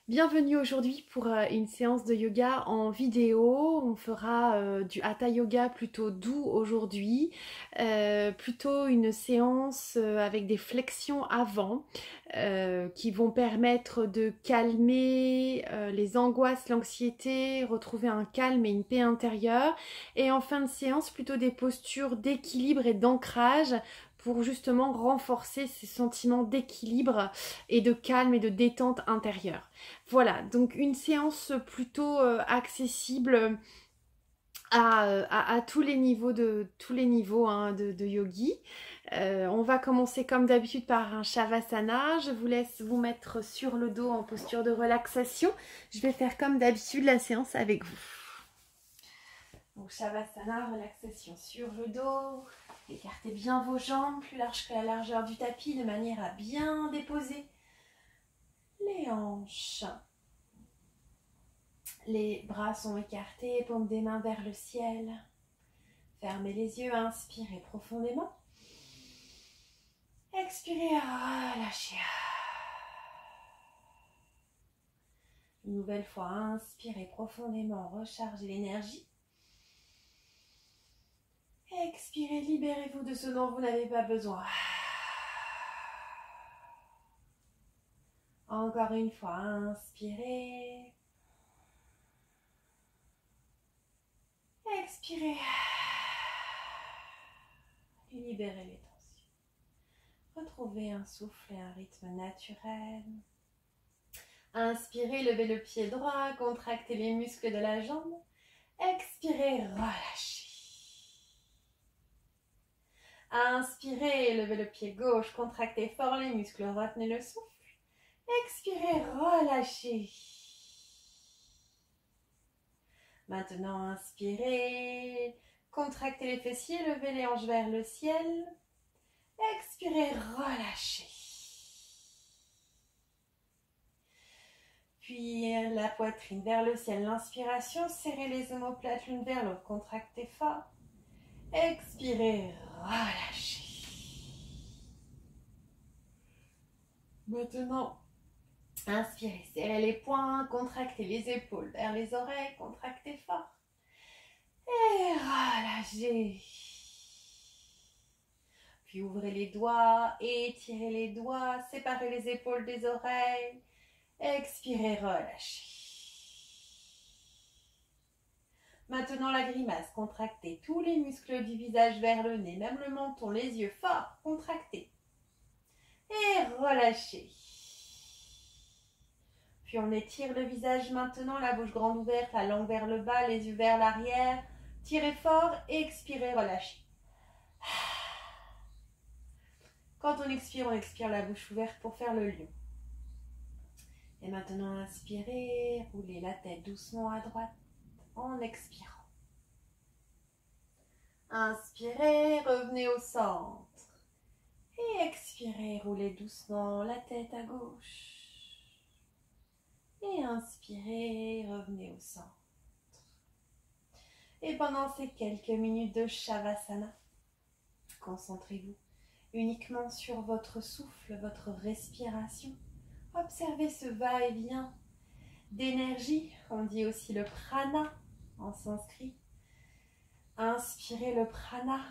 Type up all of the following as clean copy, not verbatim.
Bienvenue aujourd'hui pour une séance de yoga en vidéo. On fera du hatha yoga plutôt doux aujourd'hui, plutôt une séance avec des flexions avant qui vont permettre de calmer les angoisses, l'anxiété, retrouver un calme et une paix intérieure. Et en fin de séance, plutôt des postures d'équilibre et d'ancrage pour justement renforcer ces sentiments d'équilibre et de calme et de détente intérieure. Voilà, donc une séance plutôt accessible à tous les niveaux de yogi. On va commencer comme d'habitude par un shavasana. Je vous laisse vous mettre sur le dos en posture de relaxation. Je vais faire comme d'habitude la séance avec vous. Donc shavasana, relaxation sur le dos. Écartez bien vos jambes plus larges que la largeur du tapis de manière à bien déposer les hanches. Les bras sont écartés, paumes des mains vers le ciel. Fermez les yeux, inspirez profondément. Expirez, relâchez. Une nouvelle fois, inspirez profondément, rechargez l'énergie. Expirez, libérez-vous de ce dont vous n'avez pas besoin. Encore une fois, inspirez. Expirez. Et libérez les tensions. Retrouvez un souffle et un rythme naturel. Inspirez, levez le pied droit, contractez les muscles de la jambe. Expirez, relâchez. Inspirez, levez le pied gauche, contractez fort les muscles, retenez le souffle. Expirez, relâchez. Maintenant, inspirez, contractez les fessiers, levez les hanches vers le ciel. Expirez, relâchez. Puis la poitrine vers le ciel, l'inspiration, serrez les omoplates l'une vers l'autre, contractez fort. Expirez, relâchez. Maintenant, inspirez, serrez les poings, contractez les épaules vers les oreilles, contractez fort. Et relâchez. Puis ouvrez les doigts, étirez les doigts, séparez les épaules des oreilles. Expirez, relâchez. Maintenant la grimace, contractez tous les muscles du visage vers le nez, même le menton, les yeux forts, contractez. Et relâchez. Puis on étire le visage maintenant, la bouche grande ouverte, la langue vers le bas, les yeux vers l'arrière. Tirez fort, expirez, relâchez. Quand on expire la bouche ouverte pour faire le lion. Et maintenant, inspirez, roulez la tête doucement à droite en expirant. Inspirez, revenez au centre. Et expirez, roulez doucement la tête à gauche. Et inspirez, revenez au centre. Et pendant ces quelques minutes de Shavasana, concentrez-vous uniquement sur votre souffle, votre respiration. Observez ce va-et-vient d'énergie, on dit aussi le prana en sanskrit. Inspirez le prana,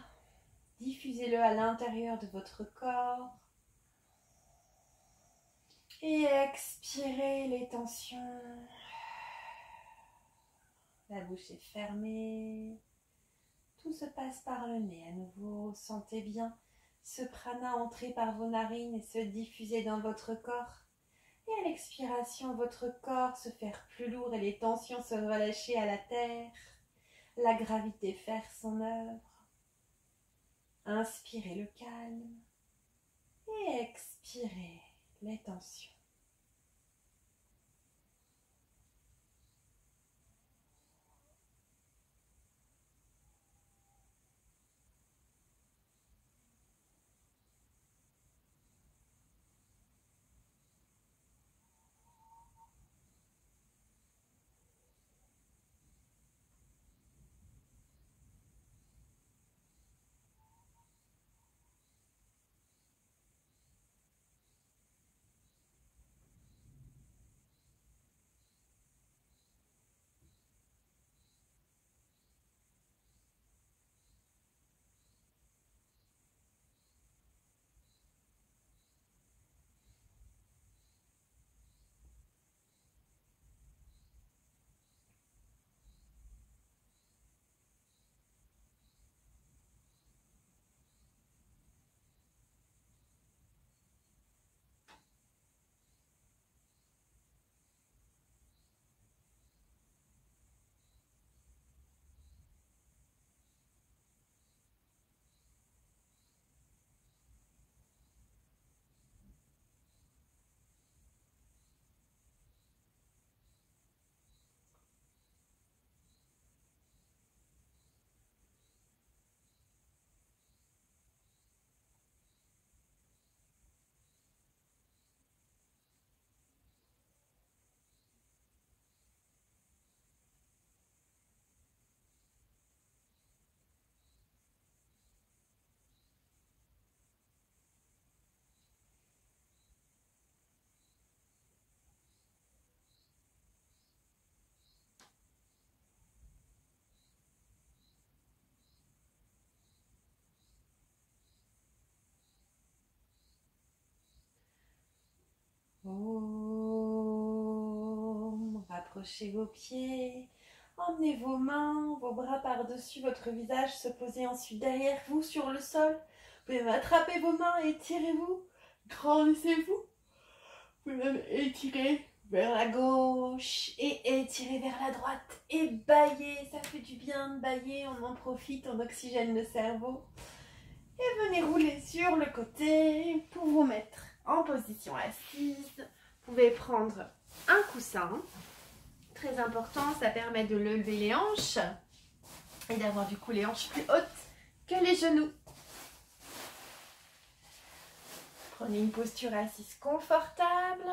diffusez-le à l'intérieur de votre corps. Et expirez les tensions. La bouche est fermée. Tout se passe par le nez. À nouveau, sentez bien ce prana entrer par vos narines et se diffuser dans votre corps. Et à l'expiration, votre corps se faire plus lourd et les tensions se relâcher à la terre. La gravité faire son œuvre. Inspirez le calme et expirez les tensions. rapprochez vos pieds. Emmenez vos mains, vos bras par-dessus votre visage, se poser ensuite derrière vous sur le sol. Vous pouvez même attraper vos mains et étirez-vous. Grandissez-vous. Vous pouvez même étirer vers la gauche et étirer vers la droite. Et bailler, ça fait du bien de bailler, on en profite, on oxygène le cerveau. Et venez rouler sur le côté pour vous mettre en position assise. Vous pouvez prendre un coussin. Très important, ça permet de lever les hanches et d'avoir du coup les hanches plus hautes que les genoux. Prenez une posture assise confortable.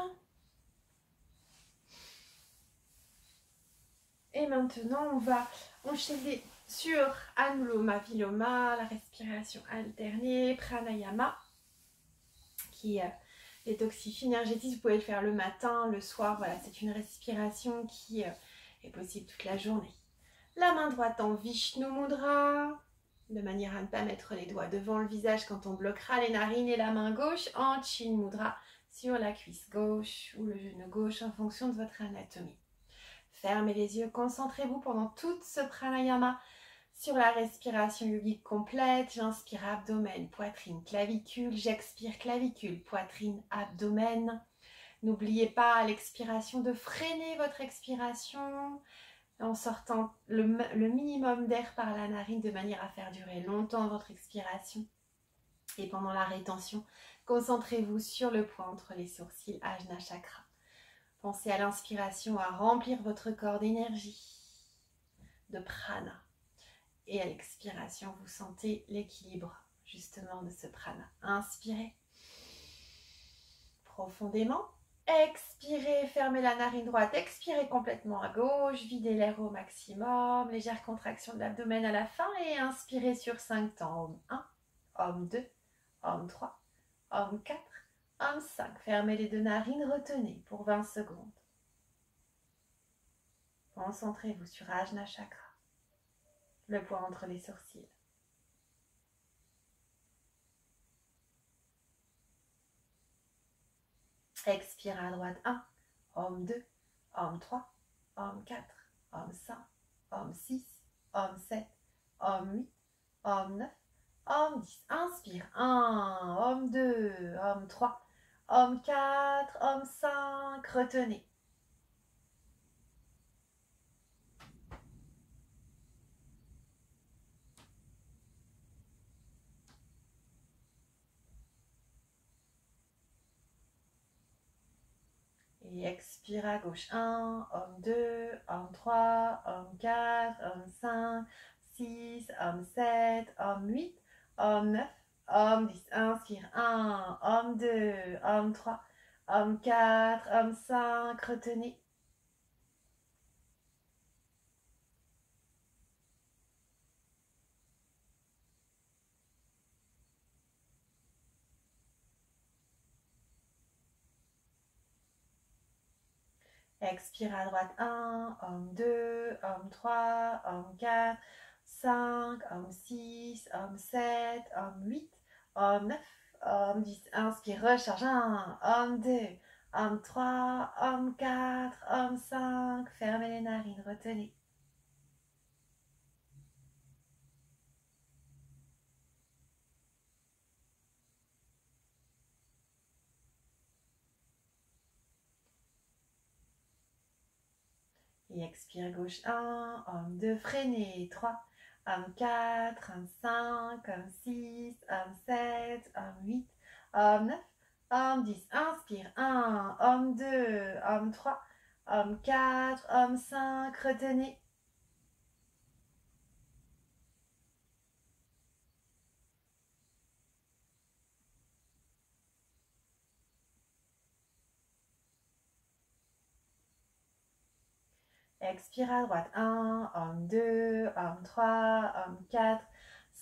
Et maintenant, on va enchaîner sur Anuloma Viloma, la respiration alternée, Pranayama, qui détoxifie, énergétise. Vous pouvez le faire le matin, le soir. Voilà, c'est une respiration qui est possible toute la journée. La main droite en Vishnu Mudra, de manière à ne pas mettre les doigts devant le visage quand on bloquera les narines, et la main gauche en Chin Mudra sur la cuisse gauche ou le genou gauche en fonction de votre anatomie. Fermez les yeux, concentrez-vous pendant tout ce pranayama sur la respiration yogique complète. J'inspire abdomen, poitrine, clavicule. J'expire clavicule, poitrine, abdomen. N'oubliez pas à l'expiration de freiner votre expiration en sortant le minimum d'air par la narine de manière à faire durer longtemps votre expiration. Et pendant la rétention, concentrez-vous sur le point entre les sourcils, Ajna Chakra. Pensez à l'inspiration à remplir votre corps d'énergie, de prana. Et à l'expiration, vous sentez l'équilibre justement de ce prana. Inspirez profondément. Expirez, fermez la narine droite. Expirez complètement à gauche. Videz l'air au maximum. Légère contraction de l'abdomen à la fin. Et inspirez sur 5 temps. Om 1, Om 2, Om 3, Om 4, Om 5. Fermez les deux narines. Retenez pour 20 secondes. Concentrez-vous sur Ajna Chakra, le point entre les sourcils. Expire à droite 1, Om 2, Om 3, Om 4, Om 5, Om 6, Om 7, Om 8, Om 9, Om 10. Inspire 1, Om 2, Om 3, Om 4, Om 5. Retenez. Et expire à gauche 1, Om 2, Om 3, Om 4, Om 5, 6, Om 7, Om 8, Om 9, Om 10. Inspire 1, Om 2, Om 3, Om 4, Om 5. Retenez. Expire à droite 1, Om 2, Om 3, Om 4, 5, Om 6, Om 7, Om 8, Om 9, Om 10. Inspire, recharge 1, Om 2, Om 3, Om 4, Om 5. Fermez les narines, retenez. Et expire gauche 1, Om 2, freinez 3, Om 4, Om 5, Om 6, Om 7, Om 8, Om 9, Om 10. Inspire 1, Om 2, Om 3, Om 4, Om 5. Retenez. Expire à droite 1, Om 2, Om 3, Om 4,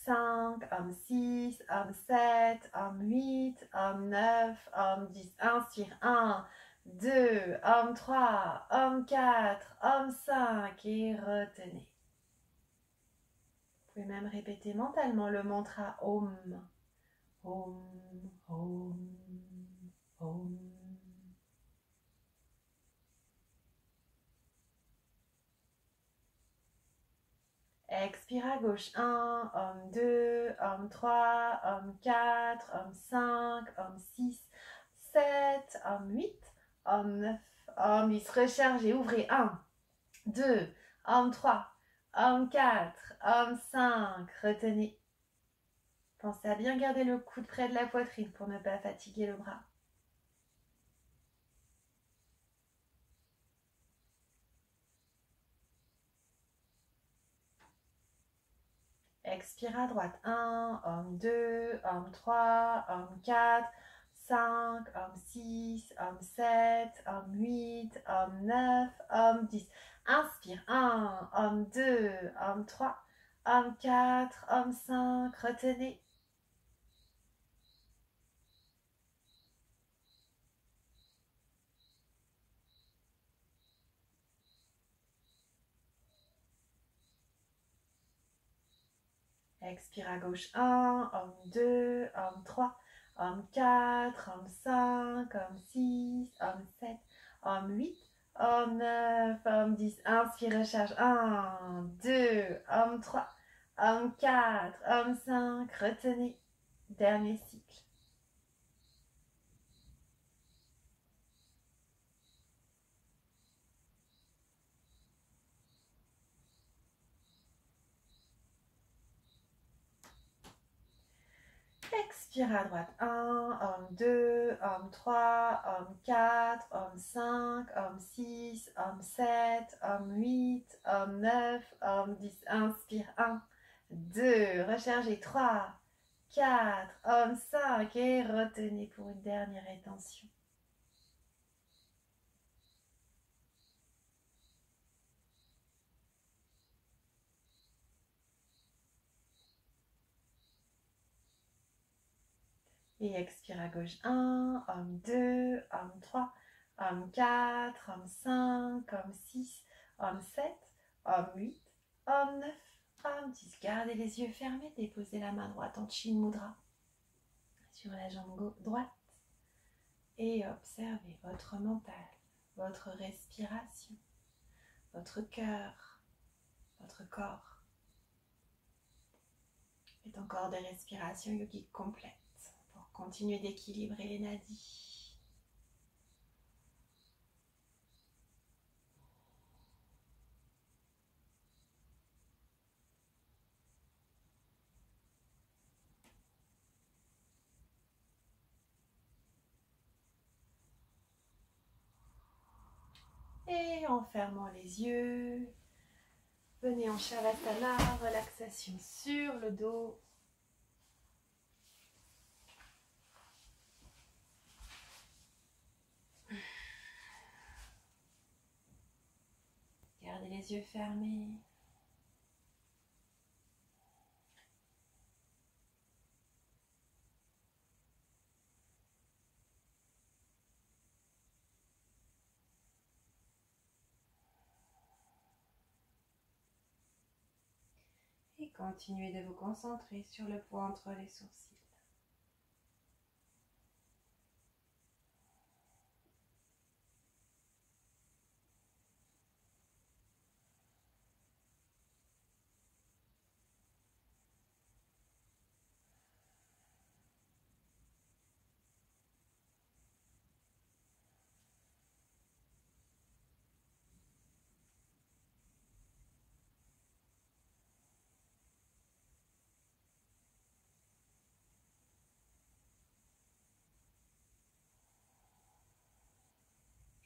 5, Om 6, Om 7, Om 8, Om 9, Om 10. Inspire 1, 2, Om 3, Om 4, Om 5 et retenez. Vous pouvez même répéter mentalement le mantra Om. Om, Om, Om. Expire à gauche. 1, homme 2, homme 3, homme 4, homme 5, homme 6, 7, homme 8, homme 9, homme 10. Rechargez, ouvrez. 1, 2, homme 3, homme 4, homme 5. Retenez. Pensez à bien garder le coude près de la poitrine pour ne pas fatiguer le bras. Expire à droite. 1, homme 2, homme 3, homme 4, 5, homme 6, homme 7, homme 8, homme 9, homme 10. Inspire. 1, homme 2, homme 3, homme 4, homme 5. Retenez. Expire à gauche. 1, homme 2, homme 3, homme 4, homme 5, homme 6, homme 7, homme 8, homme 9, homme 10. Inspire, recharge. 1, 2, homme 3, homme 4, homme 5. Retenez. Dernier cycle. Expire à droite. 1, homme 2, homme 3, homme 4, homme 5, homme 6, homme 7, homme 8, homme 9, homme 10. Inspire. 1, 2, rechargez. 3, 4, homme 5 et retenez pour une dernière rétention. Et expire à gauche. 1, homme 2, homme 3, homme 4, homme 5, homme 6, homme 7, homme 8, homme 9, homme 10. Gardez les yeux fermés, déposez la main droite en Chin Mudra sur la jambe droite et observez votre mental, votre respiration, votre cœur, votre corps. Faites encore des respirations yogiques complètes pour continuer d'équilibrer les nadis. Et en fermant les yeux, venez en Shavasana, relaxation sur le dos. Gardez les yeux fermés. Et continuez de vous concentrer sur le point entre les sourcils.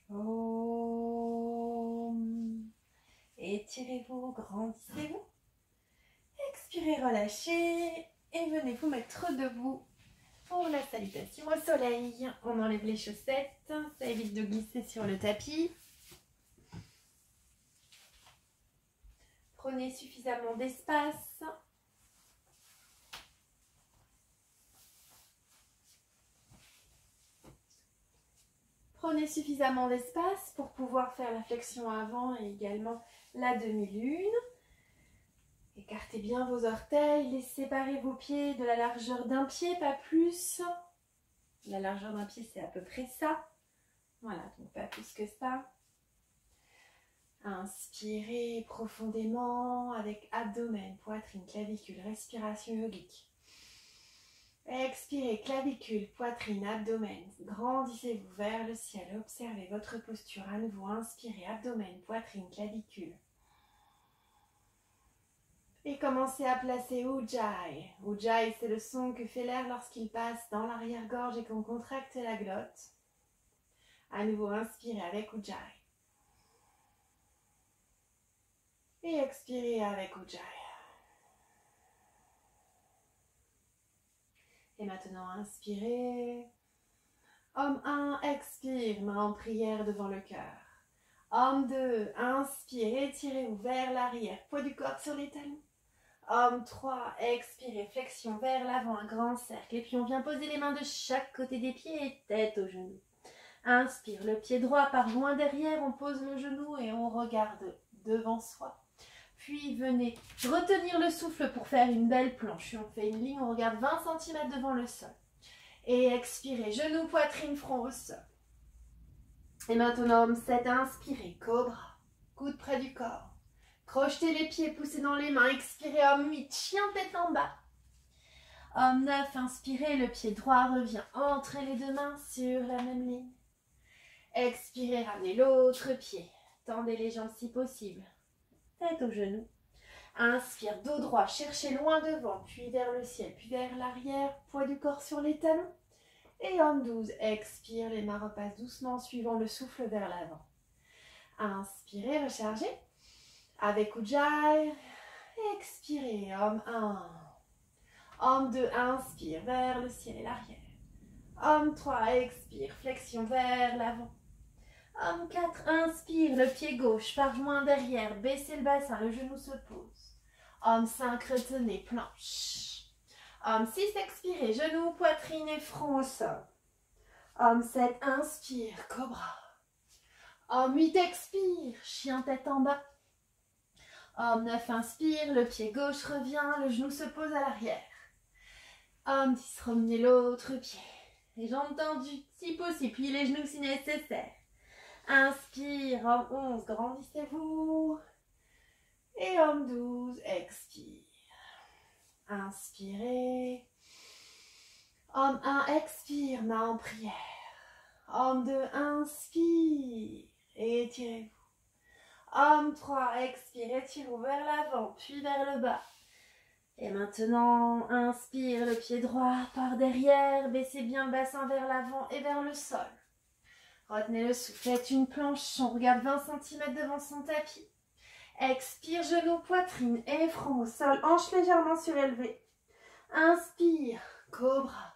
Om. Étirez-vous, grandissez-vous. Expirez, relâchez et venez vous mettre debout pour la salutation au soleil. On enlève les chaussettes, ça évite de glisser sur le tapis. Prenez suffisamment d'espace. Prenez suffisamment d'espace pour pouvoir faire la flexion avant et également la demi-lune. Écartez bien vos orteils, séparez vos pieds de la largeur d'un pied, pas plus. La largeur d'un pied, c'est à peu près ça. Voilà, donc pas plus que ça. Inspirez profondément avec abdomen, poitrine, clavicule, respiration yogique. Expirez, clavicule, poitrine, abdomen. Grandissez-vous vers le ciel. Observez votre posture à nouveau. Inspirez, abdomen, poitrine, clavicule. Et commencez à placer Ujjayi. Ujjayi, c'est le son que fait l'air lorsqu'il passe dans l'arrière-gorge et qu'on contracte la glotte. À nouveau, inspirez avec Ujjayi. Et expirez avec Ujjayi. Et maintenant, inspirez. Om 1, expire, main en prière devant le cœur. Om 2, inspire, étirez-vous vers l'arrière, poids du corps sur les talons. Om 3, expirez, flexion vers l'avant, un grand cercle. Et puis on vient poser les mains de chaque côté des pieds et tête aux genoux. Inspire, le pied droit part loin derrière, on pose le genou et on regarde devant soi. Puis venez retenir le souffle pour faire une belle planche. On fait une ligne, on regarde 20 cm devant le sol. Et expirez, genoux, poitrine, front au sol. Et maintenant, Om 7, inspirez, cobra, coude près du corps. Crochetez les pieds, poussez dans les mains, expirez, Om 8, chien tête en bas. Om 9, inspirez, le pied droit revient, entrez les deux mains sur la même ligne. Expirez, ramenez l'autre pied, tendez les jambes si possible, tête aux genoux. Inspire, dos droit, cherchez loin devant, puis vers le ciel, puis vers l'arrière, poids du corps sur les talons. Et Om 12, expire, les mains repassent doucement, suivant le souffle vers l'avant. Inspirez, rechargez. Avec Ujjayi, expirez, Om 1. Om 2, inspire, vers le ciel et l'arrière. Om 3, expire, flexion vers l'avant. Om 4, inspire, le pied gauche part loin derrière, baissez le bassin, le genou se pose. Om 5, retenez, planche. Om 6, expirez, genoux, poitrine et front au sol. Om 7, inspire, cobra. Om 8, expire, chien tête en bas. Om 9, inspire, le pied gauche revient, le genou se pose à l'arrière. Om 10, remenez l'autre pied. Les jambes tendues, si possible, puis les genoux si nécessaire. Inspire, Om 11, grandissez-vous. Et Om 12, expire. Inspirez. Om 1, expire, main en prière. Om 2, inspire, étirez-vous. Om 3, expire, étirez-vous vers l'avant, puis vers le bas. Et maintenant, inspire, le pied droit par derrière, baissez bien le bassin vers l'avant et vers le sol. Retenez le souffle, faites une planche, on regarde 20 cm devant son tapis. Expire, genoux, poitrine et front au sol, hanches légèrement surélevées. Inspire, cobra.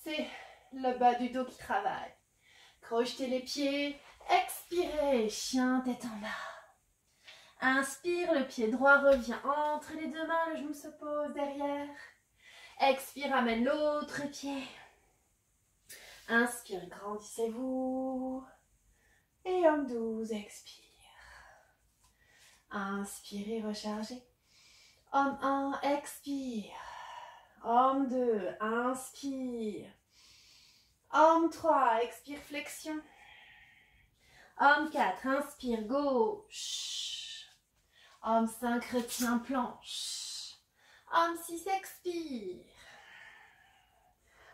C'est le bas du dos qui travaille. Crochetez les pieds. Expirez, chien tête en bas. Inspire, le pied droit revient entre les deux mains, le genou se pose derrière. Expire, amène l'autre pied. Inspire, grandissez-vous. Et Om 12, expire. Inspirez, rechargez. Om 1, expire. Om 2, inspire. Om 3, expire, flexion. Om 4, inspire, gauche. Om 5, retient, planche. Om 6, expire.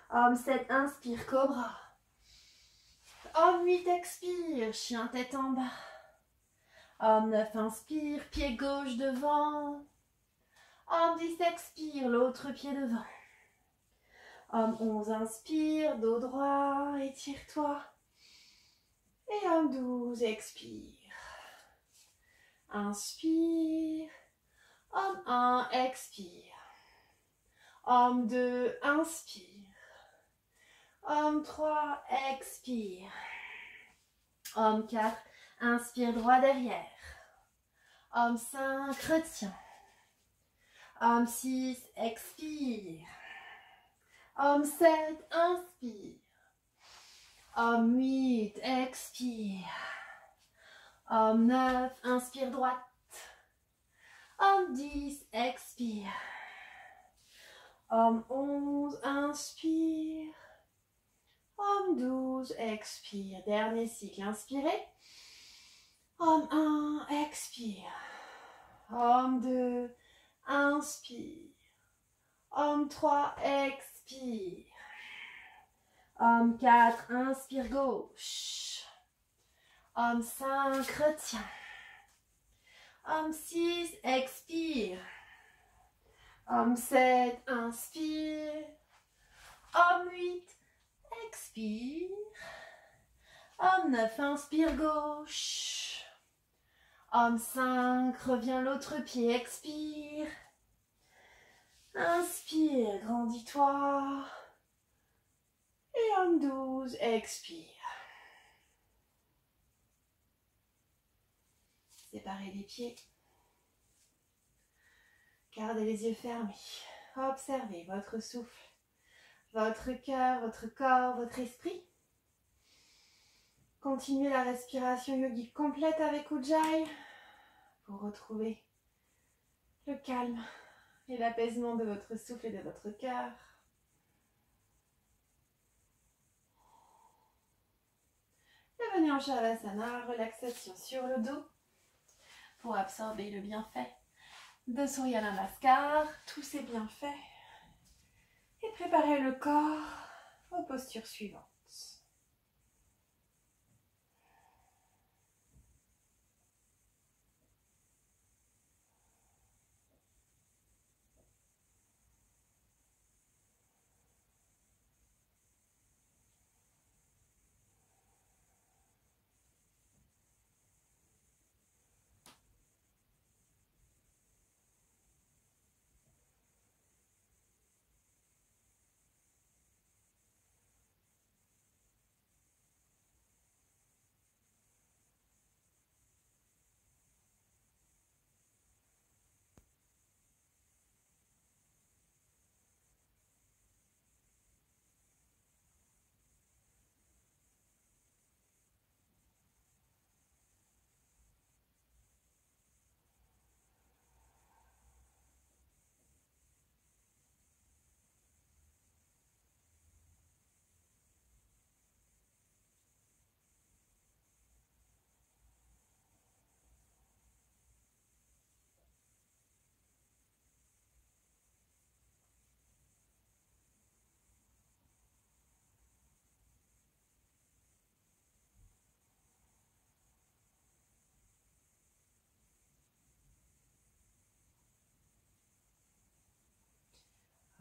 Om 7, inspire, cobra. Om 8, expire, chien tête en bas. Om 9, inspire, pied gauche devant. Om 10, expire, l'autre pied devant. Om 11, inspire, dos droit, étire-toi. Et Om 12, expire. Inspire. Om 1, expire. Om 2, inspire. Om 3, expire. Om 4, inspire droit derrière. Om 5, retiens. Om 6, expire. Om 7, inspire. Om 8, expire. Om 9, inspire droite. Om 10, expire. Om 11, inspire. Om 12, expire. Dernier cycle, inspirez. Om 1, expire. Om 2, inspire. Om 3, expire. Om 4, inspire gauche. Om 5, retiens. Om 6, expire. Om 7, inspire. Om 8, expire. Om 9, inspire gauche. Om 5, reviens l'autre pied, expire. Inspire, grandis-toi. Et Om 12, expire. Séparez les pieds. Gardez les yeux fermés. Observez votre souffle, votre cœur, votre corps, votre esprit. Continuez la respiration yogique complète avec Ujjayi pour retrouver le calme et l'apaisement de votre souffle et de votre cœur. Et venez en Shavasana, relaxation sur le dos pour absorber le bienfait de Surya Namaskar, tous ces bienfaits, et préparer le corps aux postures suivantes.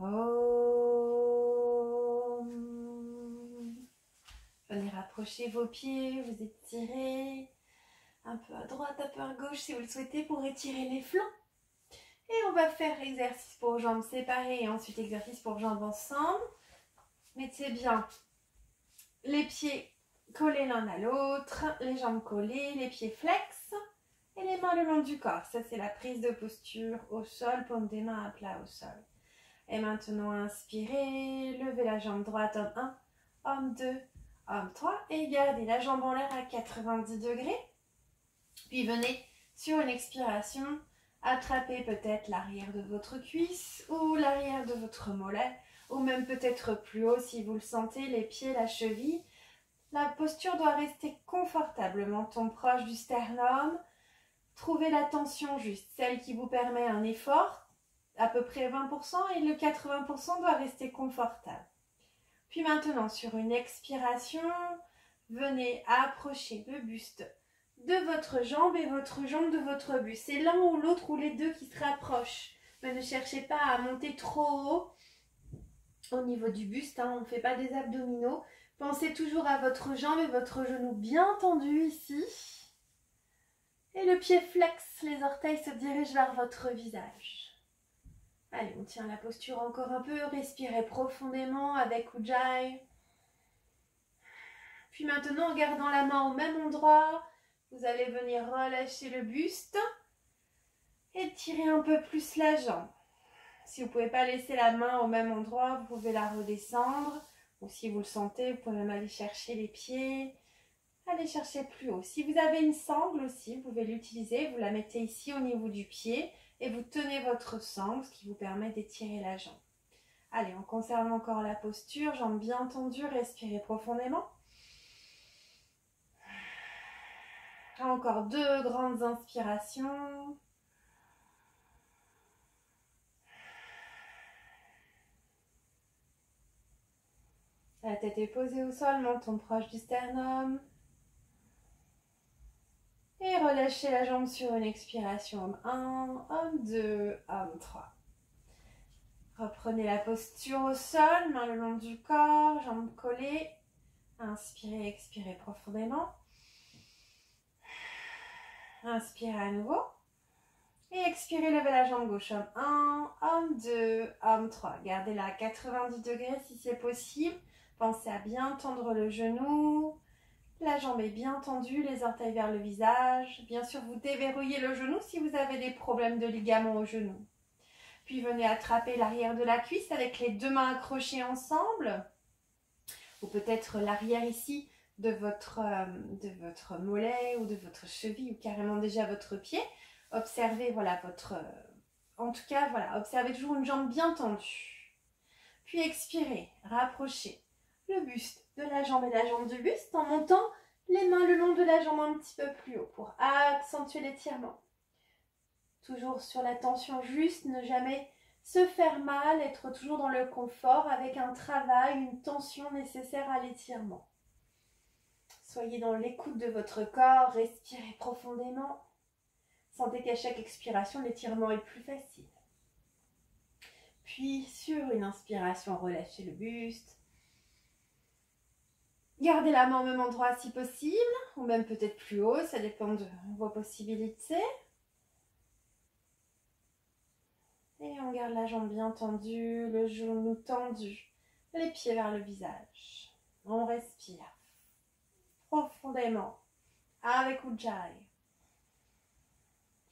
Om. Venez rapprocher vos pieds, vous étirez un peu à droite, un peu à gauche si vous le souhaitez pour étirer les flancs. Et on va faire exercice pour jambes séparées et ensuite exercice pour jambes ensemble. Mettez bien les pieds collés l'un à l'autre, les jambes collées, les pieds flex et les mains le long du corps. Ça, c'est la prise de posture au sol, paume des mains à plat au sol. Et maintenant, inspirez, levez la jambe droite, Om 1, Om 2, Om 3 et gardez la jambe en l'air à 90 degrés. Puis venez sur une expiration, attraper peut-être l'arrière de votre cuisse ou l'arrière de votre mollet ou même peut-être plus haut si vous le sentez, les pieds, la cheville. La posture doit rester confortable, menton proche du sternum. Trouvez la tension juste, celle qui vous permet un effort, à peu près 20% et le 80% doit rester confortable. Puis maintenant, sur une expiration, venez approcher le buste de votre jambe et votre jambe de votre buste. C'est l'un ou l'autre ou les deux qui se rapprochent. Mais ne cherchez pas à monter trop haut au niveau du buste, hein, on ne fait pas des abdominaux. Pensez toujours à votre jambe et votre genou bien tendu ici. Et le pied flex, les orteils se dirigent vers votre visage. Allez, on tient la posture encore un peu, respirez profondément avec Ujjayi. Puis maintenant, en gardant la main au même endroit, vous allez venir relâcher le buste et tirer un peu plus la jambe. Si vous ne pouvez pas laisser la main au même endroit, vous pouvez la redescendre. Ou si vous le sentez, vous pouvez même aller chercher les pieds. Allez chercher plus haut. Si vous avez une sangle aussi, vous pouvez l'utiliser. Vous la mettez ici au niveau du pied et vous tenez votre sangle, ce qui vous permet d'étirer la jambe. Allez, on conserve encore la posture, jambes bien tendues, respirez profondément. Encore 2 grandes inspirations. La tête est posée au sol, menton proche du sternum. Et relâchez la jambe sur une expiration. Homme 1, homme 2, homme 3. Reprenez la posture au sol, main le long du corps, jambes collées. Inspirez, expirez profondément. Inspirez à nouveau. Et expirez, levez la jambe gauche. Homme 1, homme 2, homme 3. Gardez-la à 90 degrés si c'est possible. Pensez à bien tendre le genou. La jambe est bien tendue, les orteils vers le visage. Bien sûr, vous déverrouillez le genou si vous avez des problèmes de ligaments au genou. Puis venez attraper l'arrière de la cuisse avec les 2 mains accrochées ensemble. Ou peut-être l'arrière ici de votre mollet ou de votre cheville ou carrément déjà votre pied. Observez, voilà, en tout cas, voilà, observez toujours une jambe bien tendue. Puis expirez, rapprochez le buste de la jambe et la jambe du buste en montant les mains le long de la jambe un petit peu plus haut pour accentuer l'étirement. Toujours sur la tension juste, ne jamais se faire mal, être toujours dans le confort avec un travail, une tension nécessaire à l'étirement. Soyez dans l'écoute de votre corps, respirez profondément. Sentez qu'à chaque expiration, l'étirement est plus facile. Puis sur une inspiration, relâchez le buste. Gardez la main au même endroit si possible, ou même peut-être plus haut, ça dépend de vos possibilités. Et on garde la jambe bien tendue, le genou tendu, les pieds vers le visage. On respire profondément avec Ujjayi.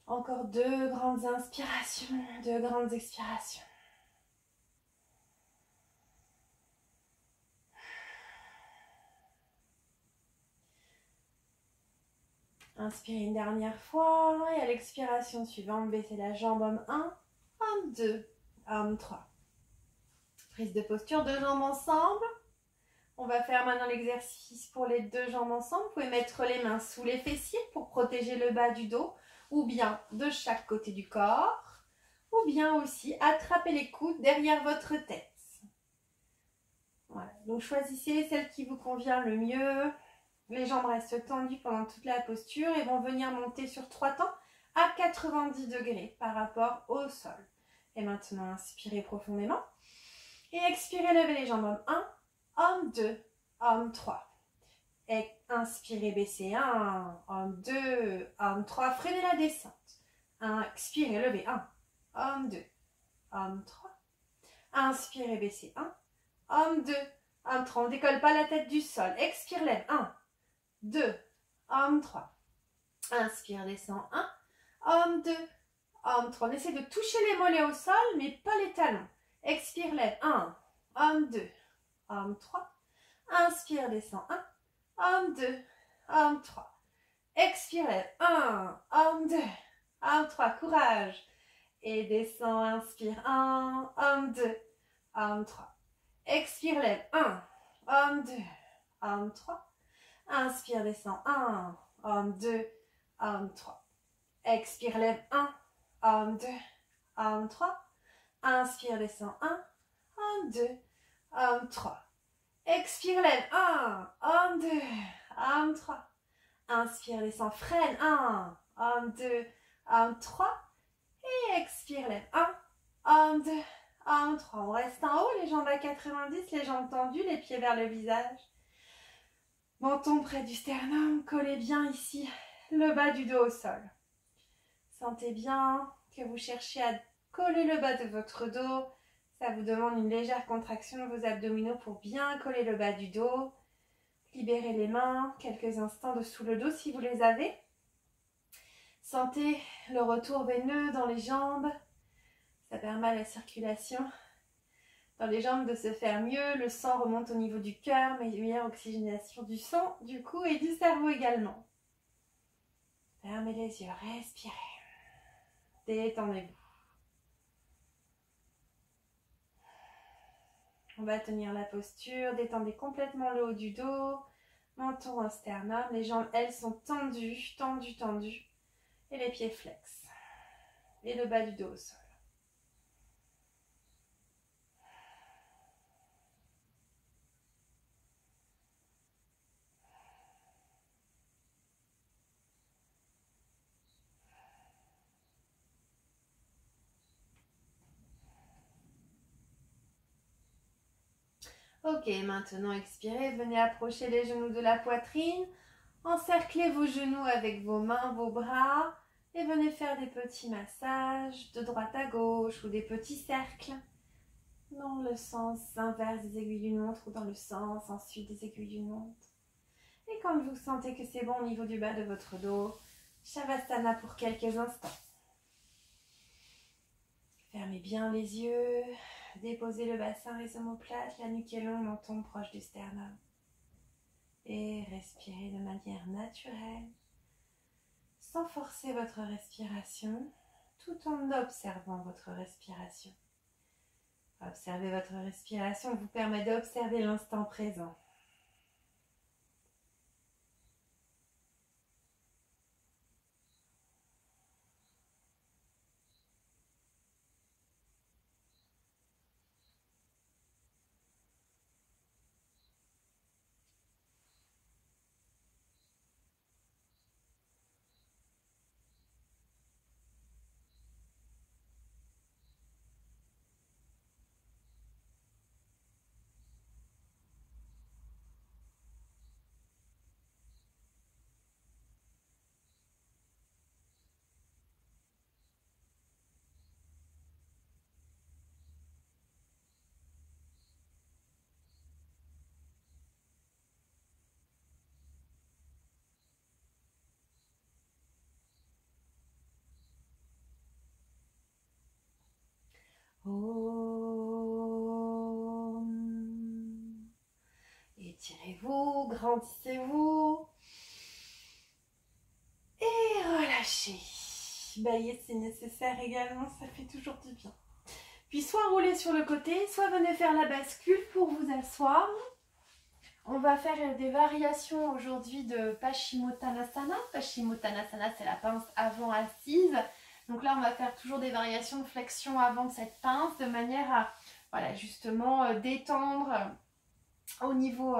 Encore 2 grandes inspirations, 2 grandes expirations. Inspirez une dernière fois et à l'expiration suivante, baissez la jambe homme 1, homme 2, homme 3. Prise de posture, 2 jambes ensemble. On va faire maintenant l'exercice pour les 2 jambes ensemble. Vous pouvez mettre les mains sous les fessiers pour protéger le bas du dos, ou bien de chaque côté du corps, ou bien aussi attraper les coudes derrière votre tête. Voilà, donc choisissez celle qui vous convient le mieux. Les jambes restent tendues pendant toute la posture et vont venir monter sur 3 temps à 90 degrés par rapport au sol. Et maintenant, inspirez profondément. Et expirez, levez les jambes. Homme 1, homme 2, homme 3. Et inspirez, baissez 1, homme 2, homme 3. Freinez la descente. Expirez, levez 1, homme 2, homme 3. Inspirez, baissez 1, homme 2, homme 3. On ne décolle pas la tête du sol. Expire, lève 1, 2, homme 3. Inspire, descend 1, homme 2, homme 3. On essaie de toucher les mollets au sol, mais pas les talons. Expire, lève 1, homme 2, homme 3. Inspire, descend 1, homme 2, homme 3. Expire, lève 1, homme 2, homme 3. Courage. Et descend, inspire 1, homme 2, homme 3. Expire, lève 1, homme 2, homme 3. Inspire, descend 1, homme 2, homme 3. Expire, lève 1, homme 2, homme 3. Inspire, descend 1, homme 2, homme 3. Expire, lève 1, homme 2, homme 3. Inspire, descend, freine 1, homme 2, homme 3. Et expire, lève 1, homme 2, homme 3. On reste en haut, les jambes à 90, les jambes tendues, les pieds vers le visage. Menton près du sternum, collez bien ici le bas du dos au sol. Sentez bien que vous cherchez à coller le bas de votre dos. Ça vous demande une légère contraction de vos abdominaux pour bien coller le bas du dos. Libérez les mains, quelques instants dessous le dos si vous les avez. Sentez le retour veineux dans les jambes. Ça permet à la circulation dans les jambes de se faire mieux. Le sang remonte au niveau du cœur, meilleure oxygénation du sang, du cou et du cerveau également. Fermez les yeux, respirez. Détendez-vous. On va tenir la posture, détendez complètement le haut du dos. menton au sternum. Les jambes, elles, sont tendues, tendues, tendues. Et les pieds flex. Et le bas du dos au sol. Ok, maintenant expirez, venez approcher les genoux de la poitrine, encerclez vos genoux avec vos mains, vos bras et venez faire des petits massages de droite à gauche ou des petits cercles dans le sens inverse des aiguilles d'une montre ou dans le sens ensuite des aiguilles d'une montre. Et quand vous sentez que c'est bon au niveau du bas de votre dos, Shavasana pour quelques instants. Fermez bien les yeux. Déposez le bassin, les omoplates, la nuque est longue, menton proche du sternum. Et respirez de manière naturelle, sans forcer votre respiration, tout en observant votre respiration. Observer votre respiration vous permet d'observer l'instant présent. Étirez-vous, grandissez-vous et relâchez. Baillez si nécessaire également, ça fait toujours du bien. Puis soit roulez sur le côté, soit venez faire la bascule pour vous asseoir. On va faire des variations aujourd'hui de Paschimottanasana. Paschimottanasana, c'est la pince avant assise. Donc là, on va faire toujours des variations de flexion avant de cette pince, de manière à, voilà, justement détendre au niveau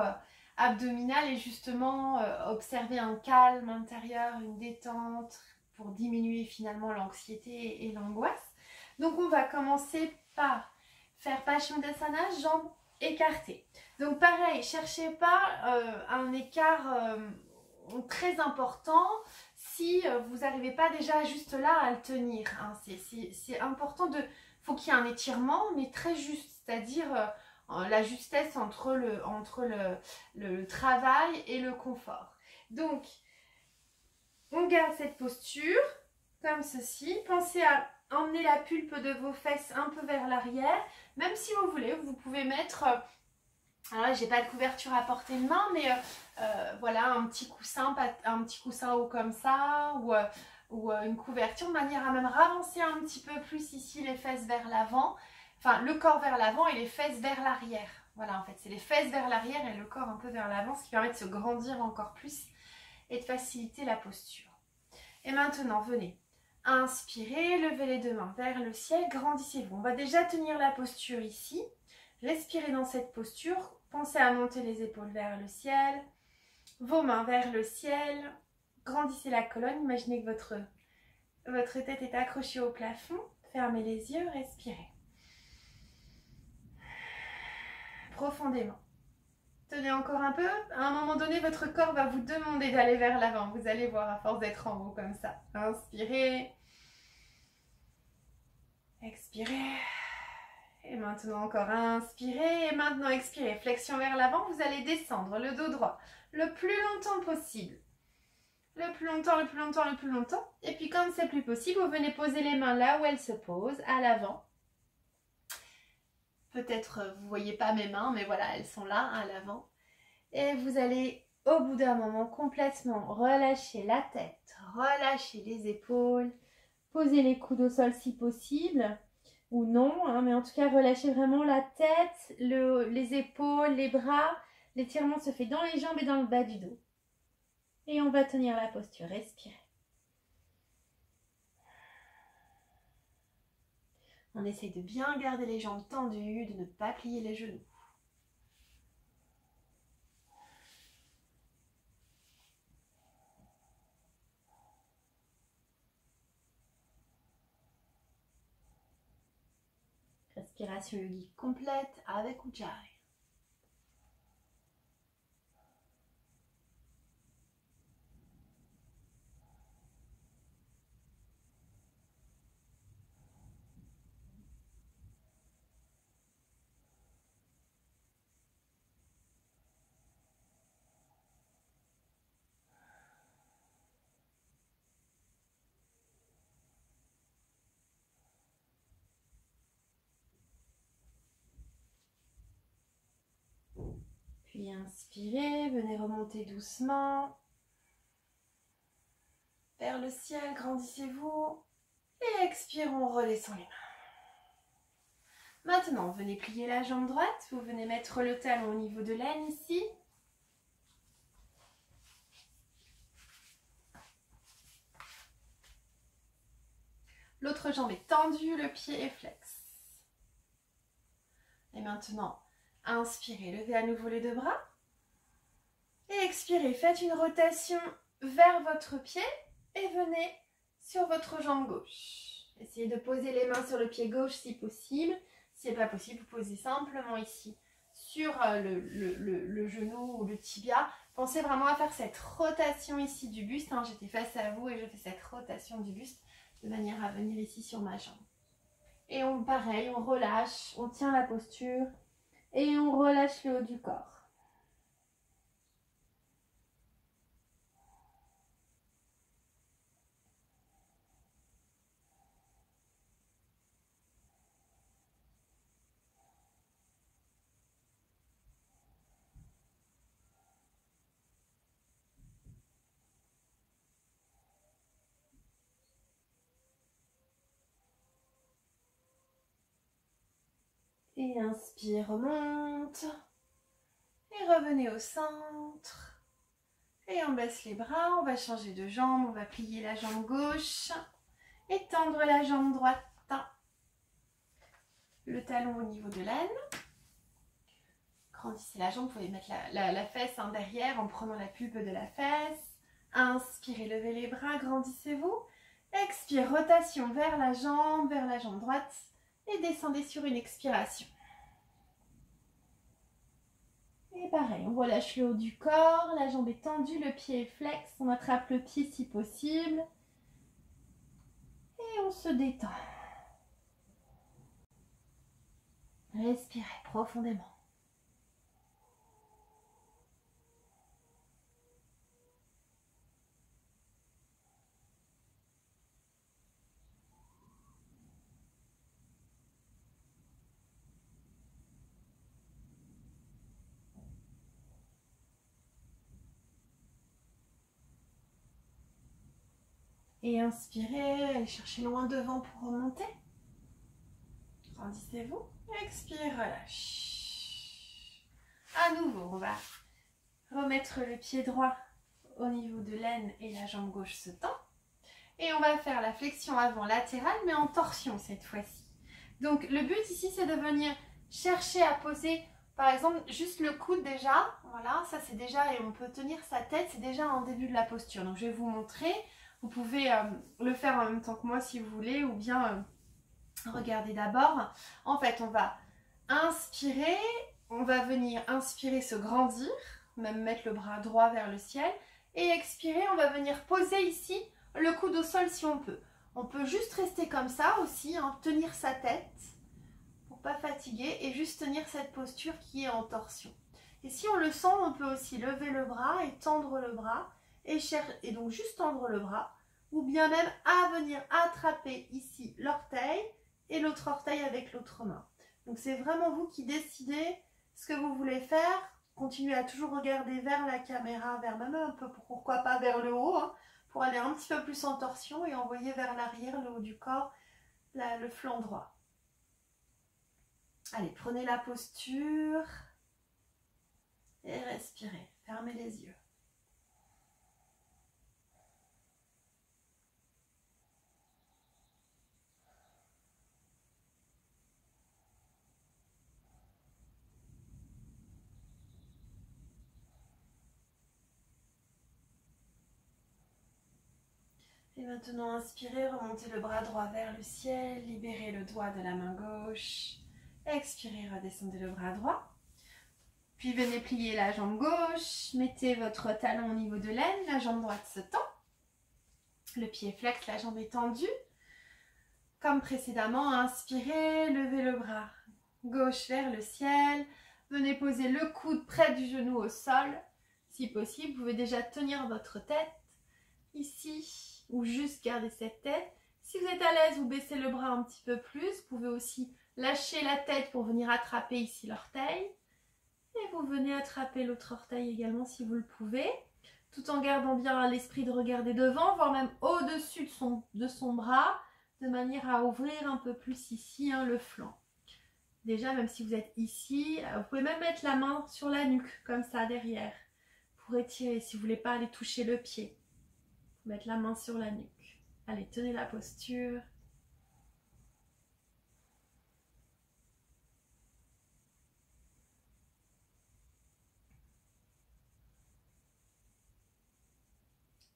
abdominal et justement observer un calme intérieur, une détente pour diminuer finalement l'anxiété et l'angoisse. Donc on va commencer par faire Paschimottanasana, jambes écartées. Donc pareil, cherchez pas un écart très important si vous n'arrivez pas déjà juste là à le tenir. Hein. C'est important faut qu'il y ait un étirement, mais très juste, c'est-à-dire la justesse entre le travail et le confort. Donc, on garde cette posture, comme ceci. Pensez à emmener la pulpe de vos fesses un peu vers l'arrière. Même si vous voulez, vous pouvez mettre... alors là, j'ai pas de couverture à portée de main, mais voilà, un petit coussin haut comme ça, ou une couverture, de manière à même ravancer un petit peu plus ici les fesses vers l'avant. Enfin, le corps vers l'avant et les fesses vers l'arrière. Voilà, en fait, c'est les fesses vers l'arrière et le corps un peu vers l'avant, ce qui permet de se grandir encore plus et de faciliter la posture. Et maintenant, venez. Inspirez, levez les deux mains vers le ciel, grandissez-vous. On va déjà tenir la posture ici. Respirez dans cette posture. Pensez à monter les épaules vers le ciel, vos mains vers le ciel. Grandissez la colonne. Imaginez que votre tête est accrochée au plafond. Fermez les yeux, respirez. Profondément. Tenez encore un peu. À un moment donné, votre corps va vous demander d'aller vers l'avant. Vous allez voir à force d'être en haut comme ça. Inspirez. Expirez. Et maintenant encore inspirez. Et maintenant expirez. Flexion vers l'avant. Vous allez descendre le dos droit le plus longtemps possible. Le plus longtemps, le plus longtemps, le plus longtemps. Et puis quand c'est plus possible, vous venez poser les mains là où elles se posent, à l'avant. Peut-être vous ne voyez pas mes mains, mais voilà, elles sont là, à l'avant. Et vous allez, au bout d'un moment, complètement relâcher la tête, relâcher les épaules, poser les coudes au sol si possible, ou non, hein, mais en tout cas, relâchez vraiment la tête, les épaules, les bras, L'étirement se fait dans les jambes et dans le bas du dos. Et on va tenir la posture, respirez. On essaye de bien garder les jambes tendues, de ne pas plier les genoux. Respiration yogique complète avec Ujjayi. Puis inspirez, venez remonter doucement vers le ciel, grandissez-vous. Et expirons, redescend les mains. Maintenant, venez plier la jambe droite, vous venez mettre le talon au niveau de l'aine ici. L'autre jambe est tendue, le pied est flex. Et maintenant, inspirez, levez à nouveau les deux bras. Et expirez, faites une rotation vers votre pied et venez sur votre jambe gauche. Essayez de poser les mains sur le pied gauche si possible. Si ce n'est pas possible, vous posez simplement ici sur le genou ou le tibia. Pensez vraiment à faire cette rotation ici du buste. J'étais face à vous et je fais cette rotation du buste de manière à venir ici sur ma jambe. Et pareil, on relâche, on tient la posture et on relâche le haut du corps. Et inspire, remonte. Et revenez au centre. Et on baisse les bras, on va changer de jambe, on va plier la jambe gauche et tendre la jambe droite. Le talon au niveau de l'aine. Grandissez la jambe, vous pouvez mettre la fesse derrière en prenant la pulpe de la fesse. Inspirez, levez les bras, grandissez-vous. Expire, rotation vers la jambe droite et descendez sur une expiration. Et pareil, on relâche le haut du corps, la jambe est tendue, le pied est flex, on attrape le pied si possible. Et on se détend. Respirez profondément. Et inspirez, allez chercher loin devant pour remonter. Grandissez-vous. Expire, relâche. À nouveau, on va remettre le pied droit au niveau de l'aine et la jambe gauche se tend. Et on va faire la flexion avant latérale, mais en torsion cette fois-ci. Donc le but ici, c'est de venir chercher à poser, par exemple, juste le coude déjà. Voilà, ça c'est déjà, et on peut tenir sa tête, c'est déjà en début de la posture. Donc je vais vous montrer. Vous pouvez le faire en même temps que moi si vous voulez, ou bien regardez d'abord. En fait, on va inspirer, on va venir inspirer, se grandir, même mettre le bras droit vers le ciel. Et expirer, on va venir poser ici le coude au sol si on peut. On peut juste rester comme ça aussi, tenir sa tête pour pas fatiguer et juste tenir cette posture qui est en torsion. Et si on le sent, on peut aussi lever le bras et tendre le bras et donc juste tendre le bras, ou bien même à venir attraper ici l'orteil et l'autre orteil avec l'autre main. Donc c'est vraiment vous qui décidez ce que vous voulez faire. Continuez à toujours regarder vers la caméra, vers même un peu, pourquoi pas vers le haut, pour aller un petit peu plus en torsion et envoyer vers l'arrière, le haut du corps, le flanc droit. Allez, prenez la posture. Et respirez, fermez les yeux. Et maintenant, inspirez, remontez le bras droit vers le ciel, libérez le doigt de la main gauche. Expirez, redescendez le bras droit. Puis venez plier la jambe gauche, mettez votre talon au niveau de l'aine, la jambe droite se tend. Le pied flex, la jambe est tendue. Comme précédemment, inspirez, levez le bras gauche vers le ciel. Venez poser le coude près du genou au sol. Si possible, vous pouvez déjà tenir votre tête ici ou juste garder cette tête. Si vous êtes à l'aise, vous baissez le bras un petit peu plus. Vous pouvez aussi lâcher la tête pour venir attraper ici l'orteil. Et vous venez attraper l'autre orteil également si vous le pouvez, tout en gardant bien à l'esprit de regarder devant, voire même au-dessus de son bras, de manière à ouvrir un peu plus ici le flanc. Déjà, même si vous êtes ici, vous pouvez même mettre la main sur la nuque, comme ça, derrière, pour étirer, si vous ne voulez pas aller toucher le pied. Mettre la main sur la nuque. Allez, tenez la posture.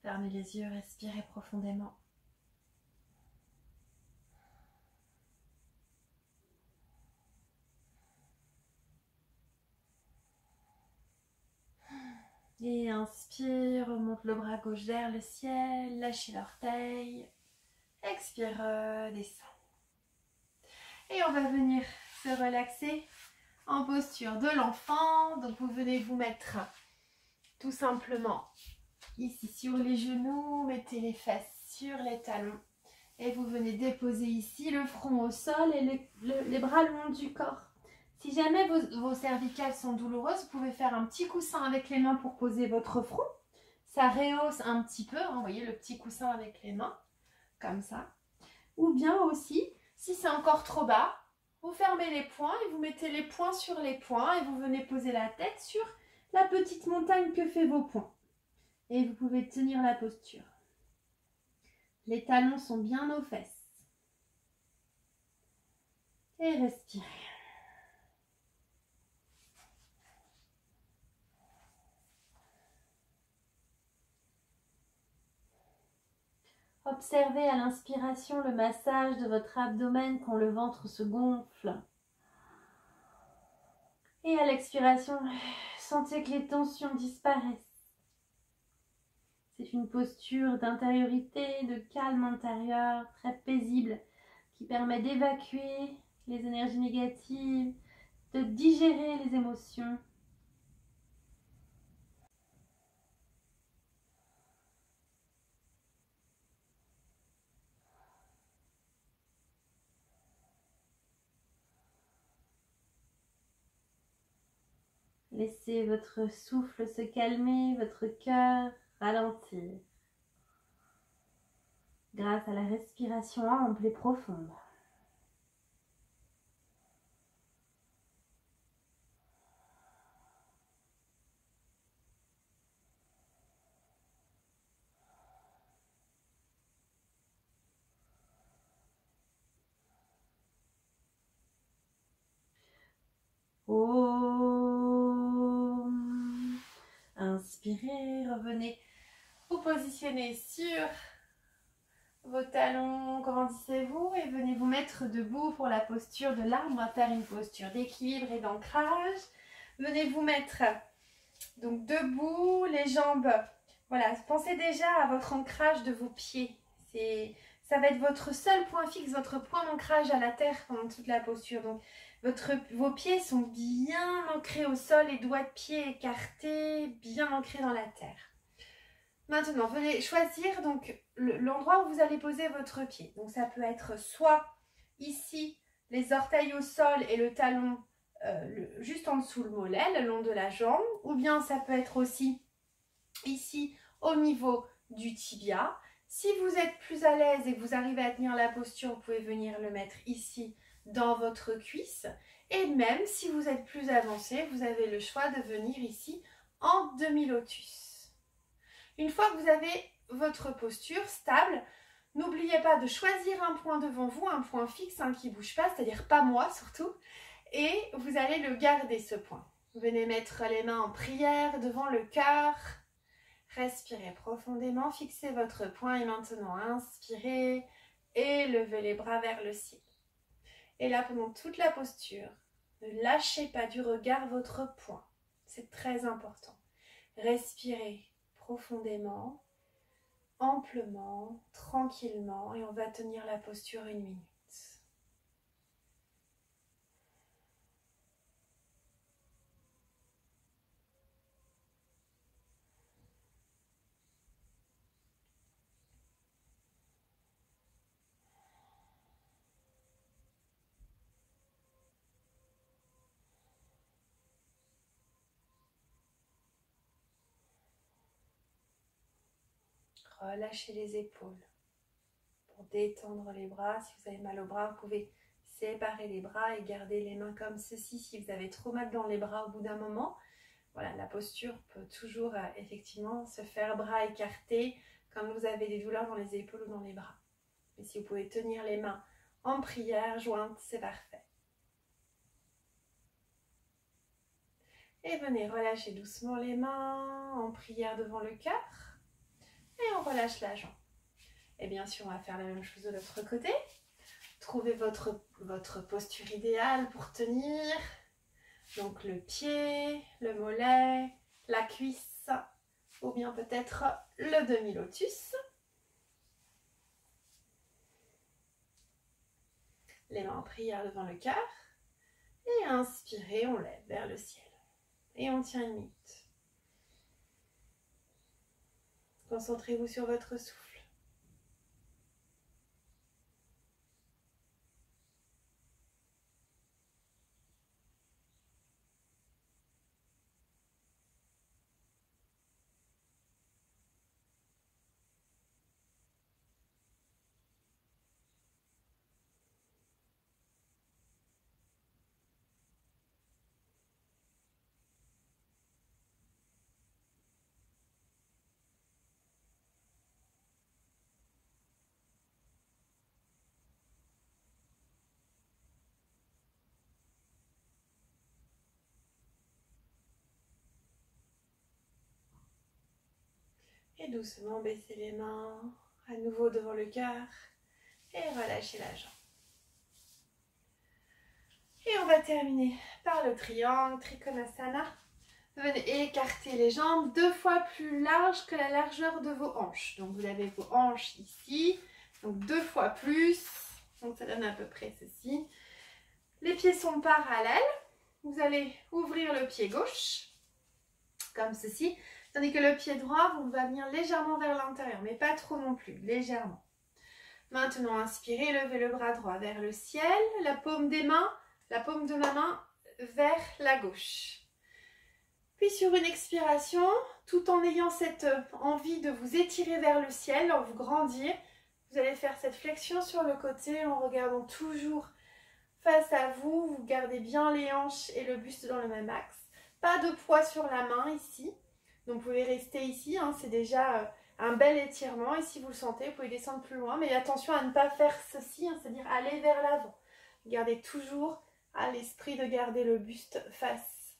Fermez les yeux, respirez profondément. Et inspire, remonte le bras gauche vers le ciel, lâchez l'orteil. Expire, descend. Et on va venir se relaxer en posture de l'enfant. Donc vous venez vous mettre tout simplement ici sur les genoux, mettez les fesses sur les talons. Et vous venez déposer ici le front au sol et les bras le long du corps. Si jamais vos cervicales sont douloureuses, vous pouvez faire un petit coussin avec les mains pour poser votre front. Ça rehausse un petit peu, vous voyez le petit coussin avec les mains, comme ça. Ou bien aussi, si c'est encore trop bas, vous fermez les poings et vous mettez les poings sur les poings et vous venez poser la tête sur la petite montagne que fait vos poings. Et vous pouvez tenir la posture. Les talons sont bien aux fesses. Et respirez. Observez à l'inspiration le massage de votre abdomen quand le ventre se gonfle. Et à l'expiration, sentez que les tensions disparaissent. C'est une posture d'intériorité, de calme intérieur, très paisible, qui permet d'évacuer les énergies négatives, de digérer les émotions. Laissez votre souffle se calmer, votre cœur ralentir. Grâce à la respiration ample et profonde. Om. Inspirez, revenez vous positionner sur vos talons, grandissez-vous et venez vous mettre debout pour la posture de l'arbre. On va faire une posture d'équilibre et d'ancrage. Venez vous mettre donc debout, les jambes. Voilà, pensez déjà à votre ancrage de vos pieds. Ça va être votre seul point fixe, votre point d'ancrage à la terre pendant toute la posture. Donc vos pieds sont bien ancrés au sol, les doigts de pied écartés, bien ancrés dans la terre. Maintenant, venez choisir donc l'endroit où vous allez poser votre pied. Donc ça peut être soit ici, les orteils au sol et le talon juste en dessous le mollet, le long de la jambe. Ou bien ça peut être aussi ici au niveau du tibia. Si vous êtes plus à l'aise et que vous arrivez à tenir la posture, vous pouvez venir le mettre ici dans votre cuisse. Et même si vous êtes plus avancé, vous avez le choix de venir ici en demi-lotus. Une fois que vous avez votre posture stable, n'oubliez pas de choisir un point devant vous, un point fixe qui ne bouge pas, c'est-à-dire pas moi surtout, et vous allez le garder ce point. Venez mettre les mains en prière devant le cœur. Respirez profondément, fixez votre point et maintenant inspirez et levez les bras vers le ciel. Et là, pendant toute la posture, ne lâchez pas du regard votre point. C'est très important. Respirez profondément, amplement, tranquillement et on va tenir la posture 1 minute. Relâchez les épaules pour détendre les bras. Si vous avez mal aux bras, vous pouvez séparer les bras et garder les mains comme ceci. Si vous avez trop mal dans les bras au bout d'un moment, voilà, la posture peut toujours effectivement se faire bras écartés quand vous avez des douleurs dans les épaules ou dans les bras. Mais si vous pouvez tenir les mains en prière jointe, c'est parfait. Et venez relâcher doucement les mains en prière devant le cœur. Et on relâche la jambe. Et bien sûr, on va faire la même chose de l'autre côté. Trouvez votre posture idéale pour tenir. Donc le pied, le mollet, la cuisse ou bien peut-être le demi-lotus. Les mains en prière devant le cœur. Et inspirez, on lève vers le ciel. Et on tient 1 minute. Concentrez-vous sur votre souffle. Et doucement baissez les mains à nouveau devant le cœur et relâchez la jambe. Et on va terminer par le triangle, Trikonasana. Venez écarter les jambes 2 fois plus larges que la largeur de vos hanches. Donc vous avez vos hanches ici, donc 2 fois plus. Donc ça donne à peu près ceci. Les pieds sont parallèles. Vous allez ouvrir le pied gauche, comme ceci. Tandis que le pied droit, vous va venir légèrement vers l'intérieur, mais pas trop non plus, légèrement. Maintenant, inspirez, levez le bras droit vers le ciel, la paume de ma main vers la gauche. Puis sur une expiration, tout en ayant cette envie de vous étirer vers le ciel, en vous grandir, vous allez faire cette flexion sur le côté en regardant toujours face à vous. Vous gardez bien les hanches et le buste dans le même axe. Pas de poids sur la main ici. Donc vous pouvez rester ici, c'est déjà un bel étirement. Et si vous le sentez, vous pouvez descendre plus loin. Mais attention à ne pas faire ceci, c'est-à-dire aller vers l'avant. Gardez toujours à l'esprit de garder le buste face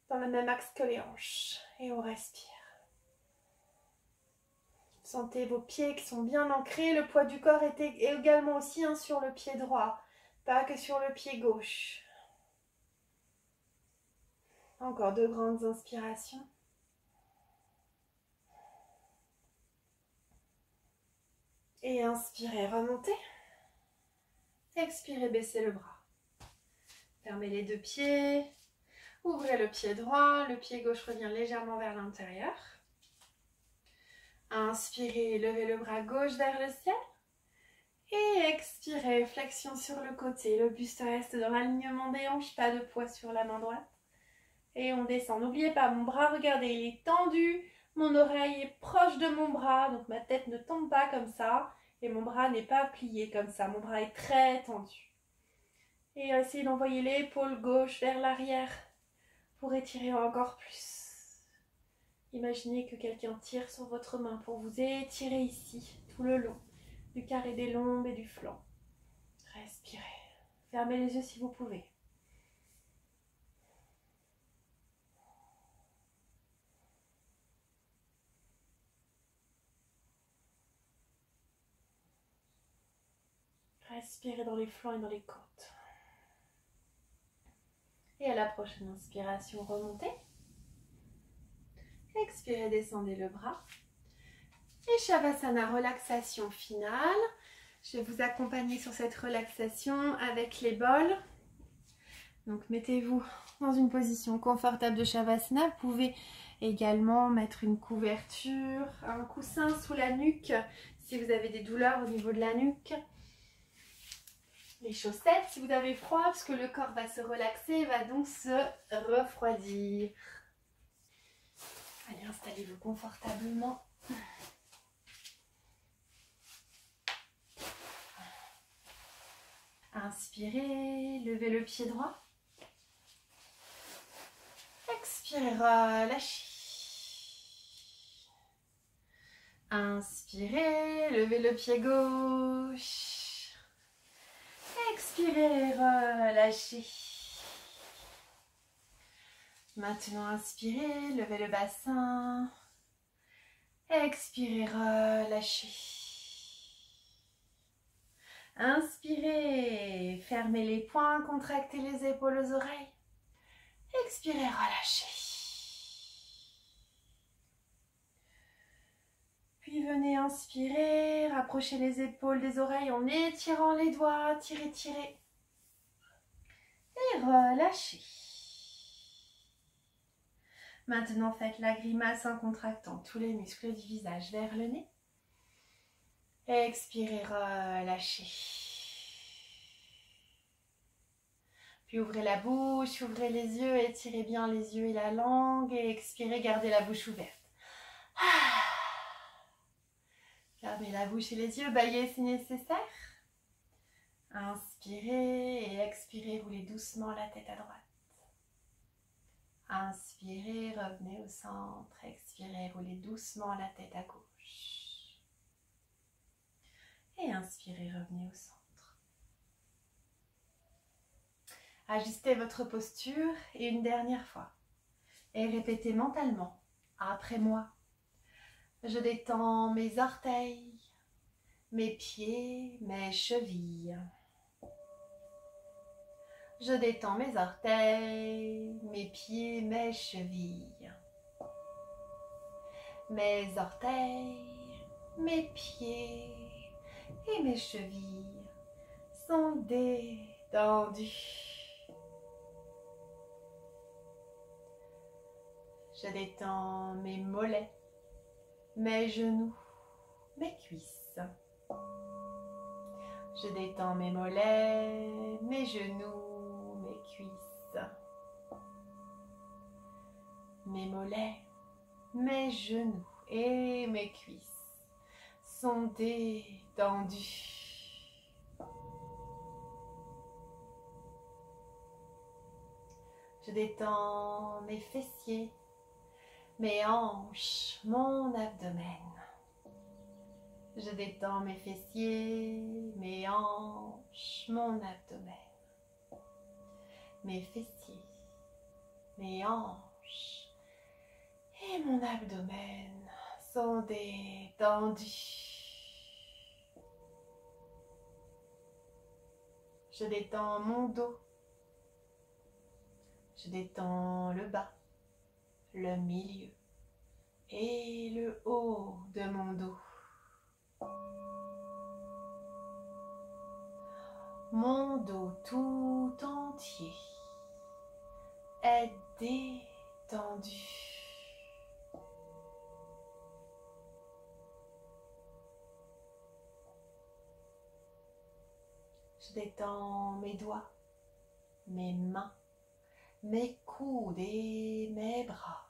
dans le même axe que les hanches. Et on respire. Sentez vos pieds qui sont bien ancrés. Le poids du corps est également aussi sur le pied droit, pas que sur le pied gauche. Encore 2 grandes inspirations. Et inspirez, remontez. Expirez, baissez le bras. Fermez les 2 pieds. Ouvrez le pied droit. Le pied gauche revient légèrement vers l'intérieur. Inspirez, levez le bras gauche vers le ciel. Et expirez, flexion sur le côté. Le buste reste dans l'alignement des hanches, pas de poids sur la main droite. Et on descend. N'oubliez pas, mon bras, regardez, il est tendu. Mon oreille est proche de mon bras, donc ma tête ne tombe pas comme ça. Et mon bras n'est pas plié comme ça. Mon bras est très tendu. Et essayez d'envoyer l'épaule gauche vers l'arrière pour étirer encore plus. Imaginez que quelqu'un tire sur votre main pour vous étirer ici, tout le long, du carré des lombes et du flanc. Respirez. Fermez les yeux si vous pouvez. Respirez dans les flancs et dans les côtes. Et à la prochaine inspiration, remontez. Expirez, descendez le bras. Et Shavasana, relaxation finale. Je vais vous accompagner sur cette relaxation avec les bols. Donc mettez-vous dans une position confortable de Shavasana. Vous pouvez également mettre une couverture, un coussin sous la nuque si vous avez des douleurs au niveau de la nuque. Les chaussettes si vous avez froid, parce que le corps va se relaxer et va donc se refroidir. Allez, installez-vous confortablement. Inspirez, levez le pied droit. Expirez, relâchez. Inspirez, levez le pied gauche. Expirez, relâchez. Maintenant, inspirez, levez le bassin. Expirez, relâchez. Inspirez, fermez les poings, contractez les épaules aux oreilles. Expirez, relâchez. Puis venez inspirer, rapprochez les épaules des oreilles en étirant les doigts, tirez, tirez. Et relâchez. Maintenant, faites la grimace en contractant tous les muscles du visage vers le nez. Expirez, relâchez. Puis ouvrez la bouche, ouvrez les yeux, étirez bien les yeux et la langue. Et expirez, gardez la bouche ouverte. Fermez la bouche et les yeux, baillez si nécessaire. Inspirez et expirez, roulez doucement la tête à droite. Inspirez, revenez au centre. Expirez, roulez doucement la tête à gauche. Et inspirez, revenez au centre. Ajustez votre posture et une dernière fois. Et répétez mentalement, après moi. Je détends mes orteils, mes pieds, mes chevilles. Je détends mes orteils, mes pieds, mes chevilles. Mes orteils, mes pieds et mes chevilles sont détendus. Je détends mes mollets, mes genoux, mes cuisses. Je détends mes mollets, mes genoux, mes cuisses. Mes mollets, mes genoux et mes cuisses sont détendus. Je détends mes fessiers, mes hanches, mon abdomen. Je détends mes fessiers, mes hanches, mon abdomen. Mes fessiers, mes hanches et mon abdomen sont détendus. Je détends mon dos. Je détends le bas, le milieu et le haut de mon dos. Mon dos tout entier est détendu. Je détends mes doigts, mes mains, mes coudes et mes bras.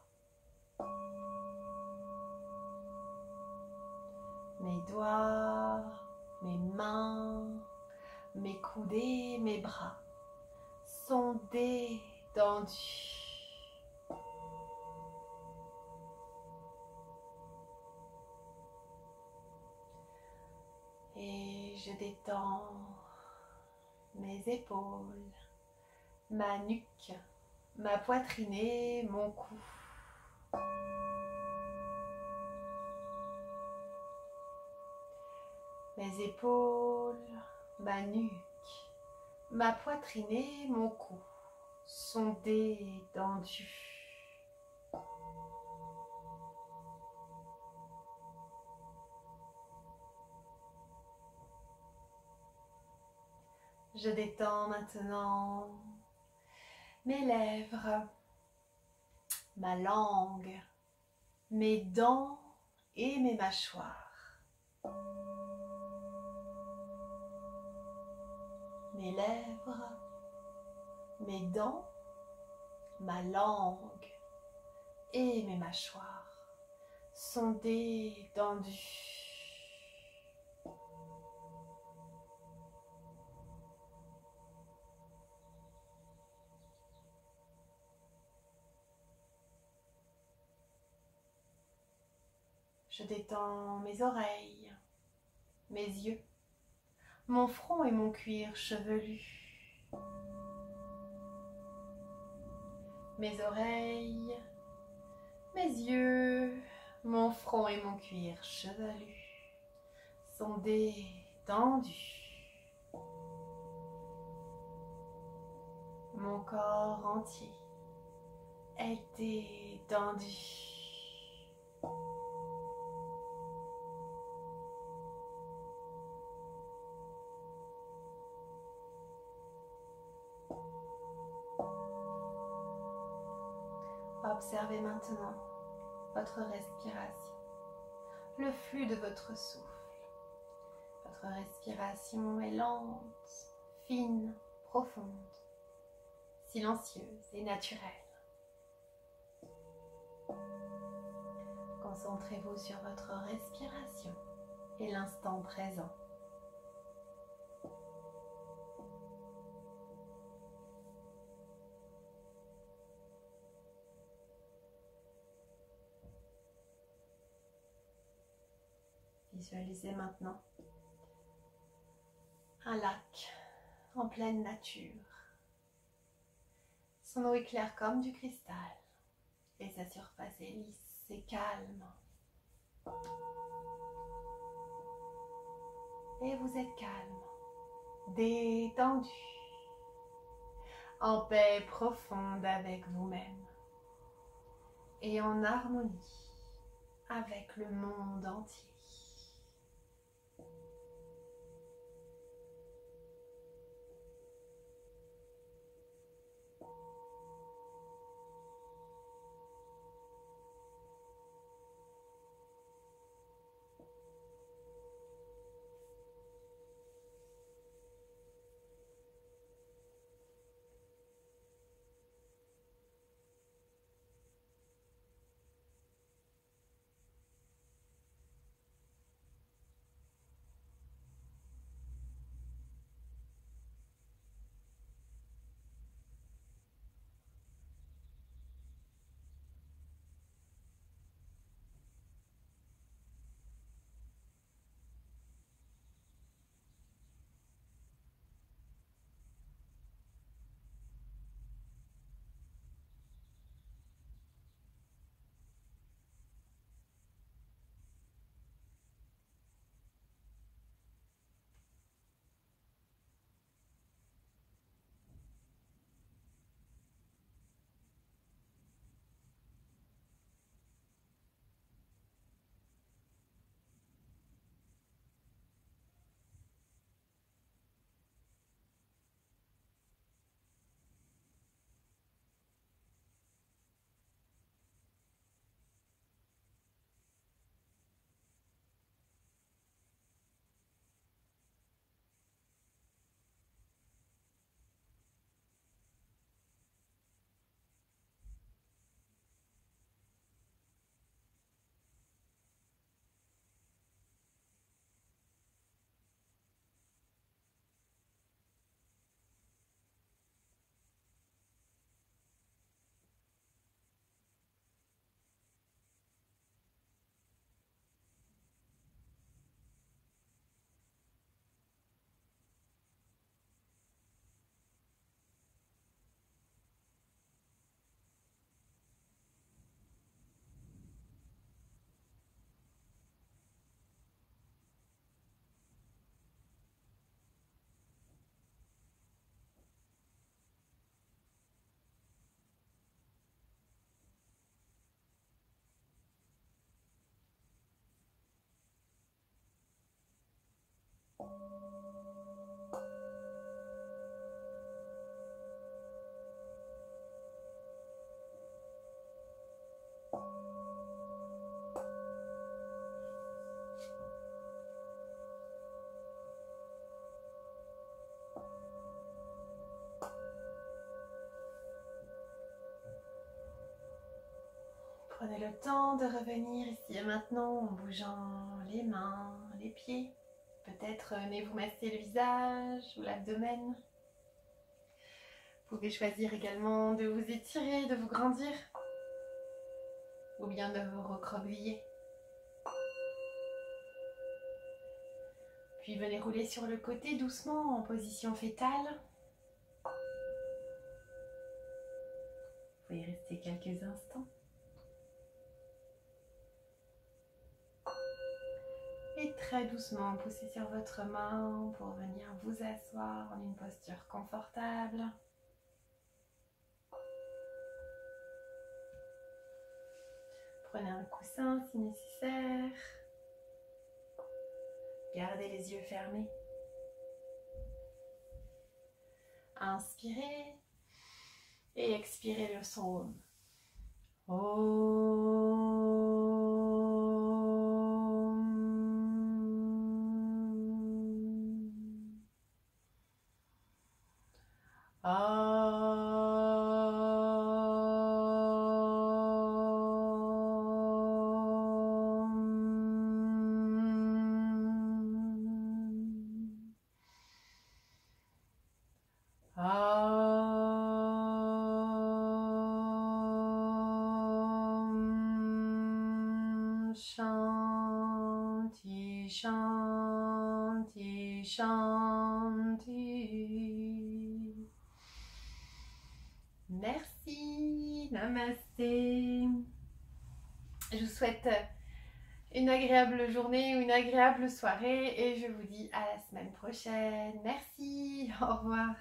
Mes doigts, mes mains, mes coudes et mes bras sont détendus. Et je détends mes épaules, ma nuque, ma poitrine et mon cou. Mes épaules, ma nuque, ma poitrine et mon cou sont détendus. Je détends maintenant mes lèvres, ma langue, mes dents et mes mâchoires. Mes lèvres, mes dents, ma langue et mes mâchoires sont détendues. Je détends mes oreilles, mes yeux, mon front et mon cuir chevelu. Mes oreilles, mes yeux, mon front et mon cuir chevelu sont détendus. Mon corps entier est détendu. Observez maintenant votre respiration, le flux de votre souffle. Votre respiration est lente, fine, profonde, silencieuse et naturelle. Concentrez-vous sur votre respiration et l'instant présent. Visualisez maintenant un lac en pleine nature. Son eau est claire comme du cristal et sa surface est lisse et calme. Et vous êtes calme, détendu, en paix profonde avec vous-même et en harmonie avec le monde entier. Prenez le temps de revenir ici et maintenant en bougeant les mains, les pieds. Peut-être venez vous masser le visage ou l'abdomen. Vous pouvez choisir également de vous étirer, de vous grandir ou bien de vous recroqueviller. Puis venez rouler sur le côté doucement en position fétale. Vous pouvez y rester quelques instants. Et très doucement, poussez sur votre main pour venir vous asseoir en une posture confortable. Prenez un coussin si nécessaire. Gardez les yeux fermés. Inspirez et expirez le son Shanti, Shanti, Shanti. Merci, Namasté. Je vous souhaite une agréable journée ou une agréable soirée et je vous dis à la semaine prochaine. Merci, au revoir.